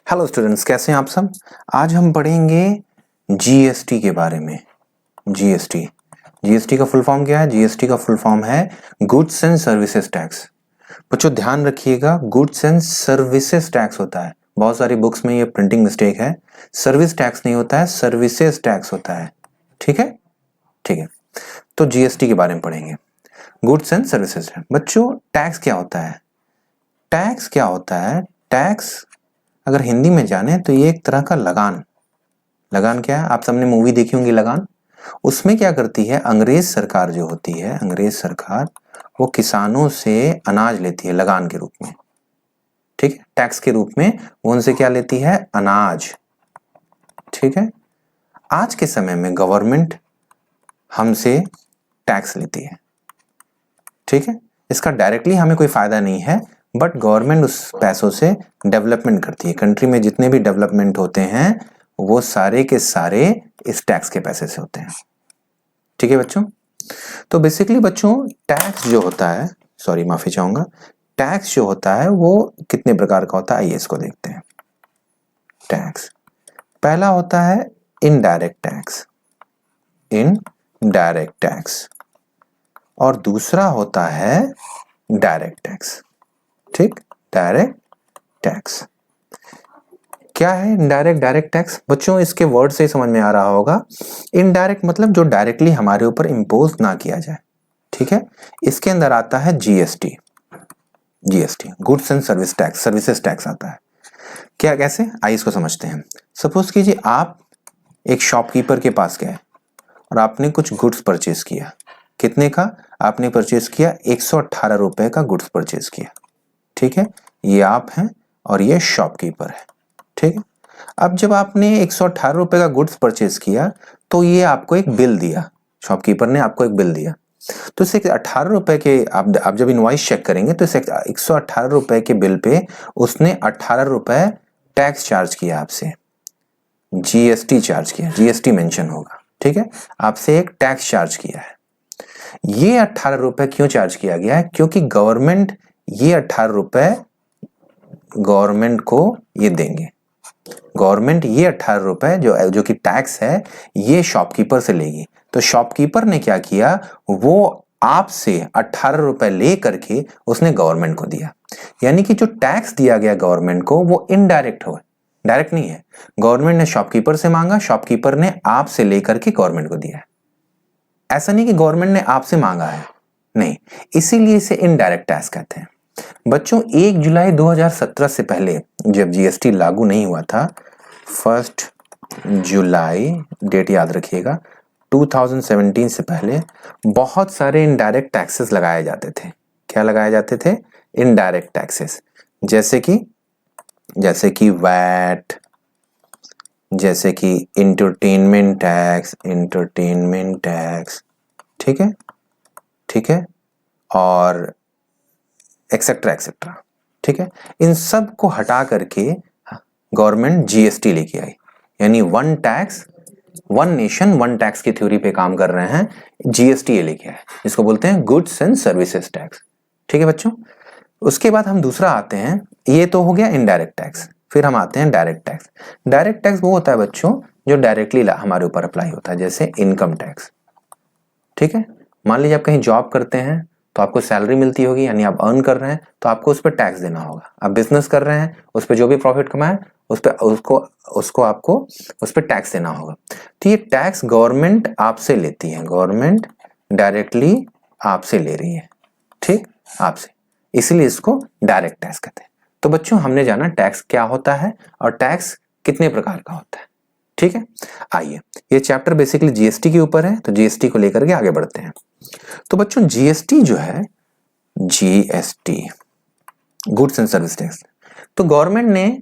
Hello students, कैसे हैं आप सब। आज हम पढ़ेंगे जीएसटी के बारे में। जीएसटी का फुल फॉर्म क्या है? जीएसटी का फुल फॉर्म है गुड्स एंड सर्विसेज टैक्स। बच्चों ध्यान रखिएगा, गुड्स एंड सर्विसेज टैक्स होता है। बहुत सारी बुक्स में ये प्रिंटिंग मिस्टेक है, सर्विस टैक्स नहीं होता है, सर्विसेज टैक्स होता है। ठीक है, ठीक है। तो जीएसटी के बारे में पढ़ेंगे, गुड्स एंड सर्विसेज। बच्चों टैक्स क्या होता है? टैक्स क्या होता है? टैक्स अगर हिंदी में जाने तो ये एक तरह का लगान। लगान क्या है? आप सबने मूवी देखी होंगी लगान। उसमें क्या करती है अंग्रेज सरकार जो होती है, अंग्रेज सरकार वो किसानों से अनाज लेती है लगान के रूप में। ठीक है, टैक्स के रूप में वो उनसे क्या लेती है? अनाज। ठीक है, आज के समय में गवर्नमेंट हमसे टैक्स लेती है। ठीक है, इसका डायरेक्टली हमें कोई फायदा नहीं है, बट गवर्नमेंट उस पैसों से डेवलपमेंट करती है। कंट्री में जितने भी डेवलपमेंट होते हैं वो सारे के सारे इस टैक्स के पैसे से होते हैं। ठीक है बच्चों, तो बेसिकली बच्चों टैक्स जो होता है, सॉरी माफी चाहूंगा, टैक्स जो होता है वो कितने प्रकार का होता है आइए इसको देखते हैं। टैक्स पहला होता है इनडायरेक्ट टैक्स, इनडायरेक्ट टैक्स, और दूसरा होता है डायरेक्ट टैक्स। ठीक, डायरेक्ट टैक्स क्या है? इनडायरेक्ट डायरेक्ट टैक्स बच्चों इसके वर्ड से समझ में आ रहा होगा। इनडायरेक्ट मतलब जो डायरेक्टली हमारे ऊपर इम्पोज ना किया जाए। ठीक है, इसके अंदर आता है GST. GST goods and service tax, services tax आता है। क्या, कैसे? आइए इसको समझते हैं। सपोज कीजिए आप एक शॉपकीपर के पास गए और आपने कुछ गुड्स परचेज किया। कितने का आपने परचेज किया? 118 रुपए का गुड्स परचेज किया। ठीक है, ये आप हैं और ये शॉपकीपर है। ठीक है, अब जब आपने 118 रुपए का गुड्स परचेज किया तो ये आपको एक बिल दिया, शॉपकीपर ने आपको एक बिल दिया। तो इसे 18 रुपए के आप जब इनवॉइस चेक करेंगे तो इसे 118 रुपए के बिल पे उसने 18 रुपए टैक्स चार्ज किया आपसे, जीएसटी चार्ज किया, जीएसटी मेंशन होगा। ठीक है, आपसे एक टैक्स चार्ज किया है। ये 18 रुपए क्यों चार्ज किया गया है? क्योंकि गवर्नमेंट ये 18 रुपए गवर्नमेंट को ये देंगे। गवर्नमेंट ये 18 रुपए जो कि टैक्स है ये शॉपकीपर से लेगी। तो शॉपकीपर ने क्या किया, वो आपसे 18 रुपए ले करके उसने गवर्नमेंट को दिया। यानी कि जो टैक्स दिया गया गवर्नमेंट को वो इनडायरेक्ट हो, डायरेक्ट नहीं है। गवर्नमेंट ने शॉपकीपर से मांगा, शॉपकीपर ने आपसे लेकर के गवर्नमेंट को दिया। ऐसा नहीं कि गवर्नमेंट ने आपसे मांगा है, नहीं, इसीलिए इसे इनडायरेक्ट टैक्स कहते हैं। बच्चों 1 जुलाई 2017 से पहले जब जीएसटी लागू नहीं हुआ था, 1 जुलाई डेट याद रखिएगा, 2017 से पहले बहुत सारे इनडायरेक्ट टैक्सेस लगाए जाते थे। क्या लगाए जाते थे? इनडायरेक्ट टैक्सेस, जैसे कि वैट, जैसे कि इंटरटेनमेंट टैक्स, ठीक है, ठीक है, और एक्सेट्रा एक्सेट्रा। ठीक है, इन सब को हटा करके गवर्नमेंट जीएसटी लेके आई, यानी one tax one nation one tax की थ्योरी पे काम कर रहे हैं। जीएसटी ये लेके आए, जिसको बोलते हैं गुड्स एंड सर्विसेज टैक्स। ठीक है बच्चों, उसके बाद हम दूसरा आते हैं, ये तो हो गया इनडायरेक्ट टैक्स। फिर हम आते हैं डायरेक्ट टैक्स। डायरेक्ट टैक्स वो होता है बच्चों जो डायरेक्टली हमारे ऊपर अप्लाई होता है, जैसे इनकम टैक्स। ठीक है, मान लीजिए आप कहीं जॉब करते हैं तो आपको सैलरी मिलती होगी, यानी आप अर्न कर रहे हैं तो आपको उस पर टैक्स देना होगा। आप बिजनेस कर रहे हैं, उस पर जो भी प्रॉफिट कमाए उस पर उसको आपको उस पर टैक्स देना होगा। तो ये टैक्स गवर्नमेंट आपसे लेती है, गवर्नमेंट डायरेक्टली आपसे ले रही है। ठीक, आपसे, इसीलिए इसको डायरेक्ट टैक्स कहते हैं। तो बच्चों हमने जाना टैक्स क्या होता है और टैक्स कितने प्रकार का होता है। ठीक है, आइए ये चैप्टर बेसिकली जीएसटी के ऊपर है, तो जीएसटी को लेकर के आगे बढ़ते हैं। तो बच्चों जीएसटी जो है, GST goods and service tax, तो गवर्नमेंट ने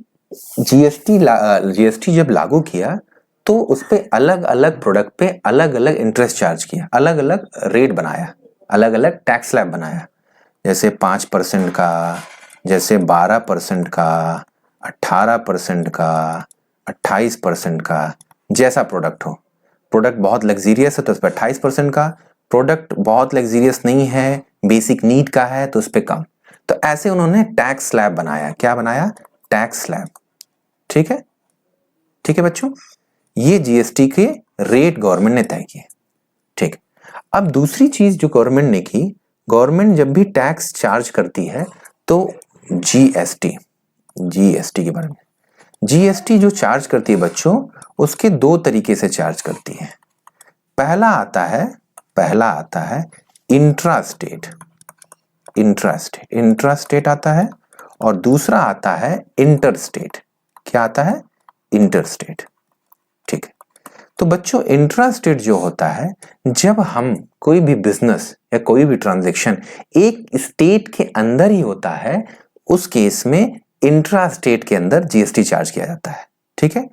जीएसटी जब लागू किया तो उस पे अलग अलग प्रोडक्ट पे अलग अलग इंटरेस्ट चार्ज किया, अलग अलग रेट बनाया, अलग अलग टैक्स स्लैब बनाया, जैसे 5% का, जैसे 12% का, 18% का, 28% का, जैसा प्रोडक्ट हो। प्रोडक्ट बहुत लग्जीरियस है तो उस पर 28% का, प्रोडक्ट बहुत लग्जीरियस नहीं है, बेसिक नीड का है तो उस पर कम। तो ऐसे उन्होंने टैक्स स्लैब बनाया। क्या बनाया? Tax slab. ठीक है, ठीक है बच्चों, ये जीएसटी के रेट गवर्नमेंट ने तय किए। ठीक, अब दूसरी चीज जो गवर्नमेंट ने की, गवर्नमेंट जब भी टैक्स चार्ज करती है तो जीएसटी के बारे में, जीएसटी जो चार्ज करती है बच्चों, उसके दो तरीके से चार्ज करती है। पहला आता है इंट्रास्टेट आता है, और दूसरा आता है इंटरस्टेट। क्या आता है? इंटरस्टेट। ठीक है, तो बच्चों इंट्रास्टेट जो होता है, जब हम कोई भी बिजनेस या कोई भी ट्रांजैक्शन एक स्टेट के अंदर ही होता है, उस केस में इंट्रास्टेट के अंदर जीएसटी चार्ज किया जाता है। ठीक है,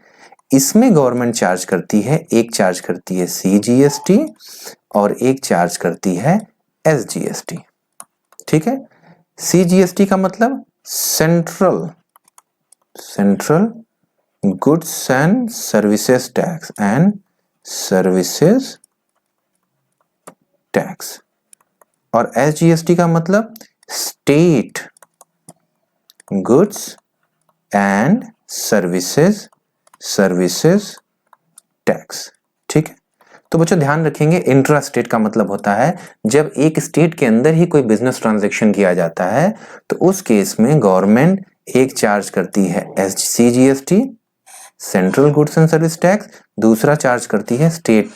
इसमें गवर्नमेंट चार्ज करती है, एक चार्ज करती है सीजीएसटी और एक चार्ज करती है एसजीएसटी। ठीक है, सीजीएसटी का मतलब central goods and services tax, और एसजीएसटी का मतलब state goods and services tax. ठीक है, तो बच्चों ध्यान रखेंगे, इंट्रा स्टेट का मतलब होता है जब एक स्टेट के अंदर ही कोई बिजनेस ट्रांजैक्शन किया जाता है, तो उस केस में गवर्नमेंट एक चार्ज करती है CGST central goods and service tax, दूसरा चार्ज करती है state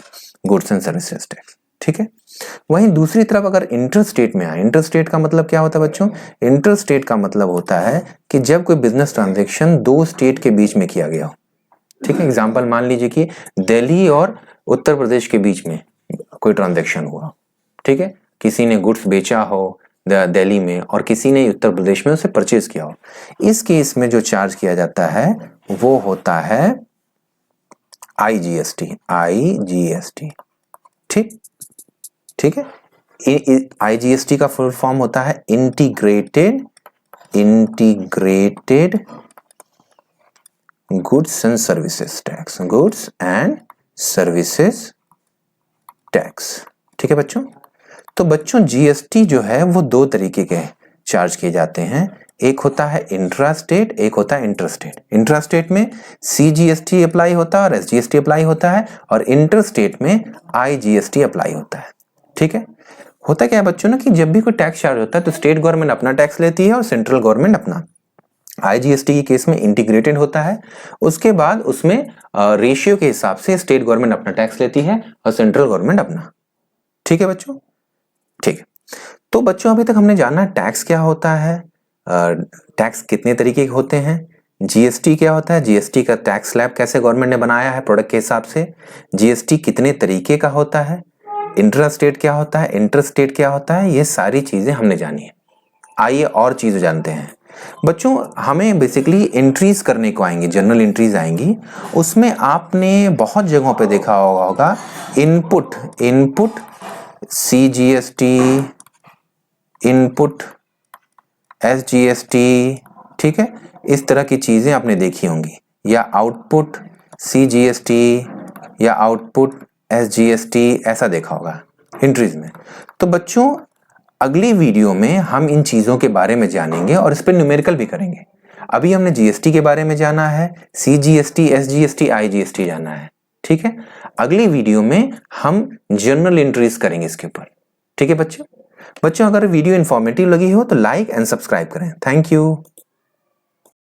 goods and services tax. ठीक है, वहीं दूसरी तरफ अगर इंटरस्टेट में आए, इंटरस्टेट का मतलब क्या होता है बच्चों? इंटरस्टेट का मतलब होता है कि जब कोई बिजनेस ट्रांजैक्शन दो स्टेट के बीच में किया गया हो। ठीक है, एग्जांपल मान लीजिए कि दिल्ली और उत्तर प्रदेश के बीच में कोई ट्रांजैक्शन हुआ। ठीक है, किसी ने गुड्स बेचा हो दिल्ली में और किसी ने उत्तर प्रदेश में उसे परचेज किया हो, इस केस में जो चार्ज किया जाता है वो होता है आईजीएसटी। ठीक है, आईजीएसटी का फुल फॉर्म होता है integrated goods and services tax. ठीक है बच्चों, तो बच्चों जीएसटी जो है वो दो तरीके के चार्ज किए जाते हैं, एक होता है इंट्रास्टेट, एक होता है इंटरस्टेट। इंट्रास्टेट में सीजीएसटी अप्लाई होता है और एसजीएसटी अप्लाई होता है, और इंटरस्टेट में आईजीएसटी अप्लाई होता है। ठीक है, होता क्या है बच्चों ना कि जब भी कोई टैक्स चार्ज होता है तो स्टेट गवर्नमेंट अपना टैक्स लेती है और सेंट्रल गवर्नमेंट अपना। आईजीएसटी के केस में इंटीग्रेटेड होता है, उसके बाद उसमें रेशियो के हिसाब से स्टेट गवर्नमेंट अपना टैक्स लेती है और सेंट्रल गवर्नमेंट अपना। ठीक है बच्चों, ठीक है, तो बच्चों अभी तक हमने जाना टैक्स क्या होता है, टैक्स कितने तरीके के होते हैं, जीएसटी क्या होता है, जीएसटी का टैक्स स्लैब कैसे गवर्नमेंट ने बनाया है प्रोडक्ट के हिसाब से, जीएसटी कितने तरीके का होता है, इंट्रास्टेट क्या होता है, इंटरस्टेट क्या होता है, ये सारी चीजें हमने जानी है। आइए और चीजें जानते हैं बच्चों। हमें बेसिकली एंट्रीज करने को आएंगी, जनरल एंट्रीज आएंगी, उसमें आपने बहुत जगहों पे देखा होगा इनपुट सीजीएसटी, इनपुट एसजीएसटी। ठीक है, इस तरह की चीजें आपने देखी होंगी, या आउटपुट सीजीएसटी या आउटपुट एसजीएसटी, ऐसा देखा होगा एंट्रीज में। तो बच्चों अगली वीडियो में हम इन चीजों के बारे में जानेंगे और इस पर न्यूमेरिकल भी करेंगे। अभी हमने जीएसटी के बारे में जाना है, सीजीएसटी, एसजीएसटी, आईजीएसटी जाना है। ठीक है, अगली वीडियो में हम जनरल एंट्रीज करेंगे इसके ऊपर। ठीक है बच्चों, अगर वीडियो इंफॉर्मेटिव लगी हो तो लाइक एंड सब्सक्राइब करें। Thank you.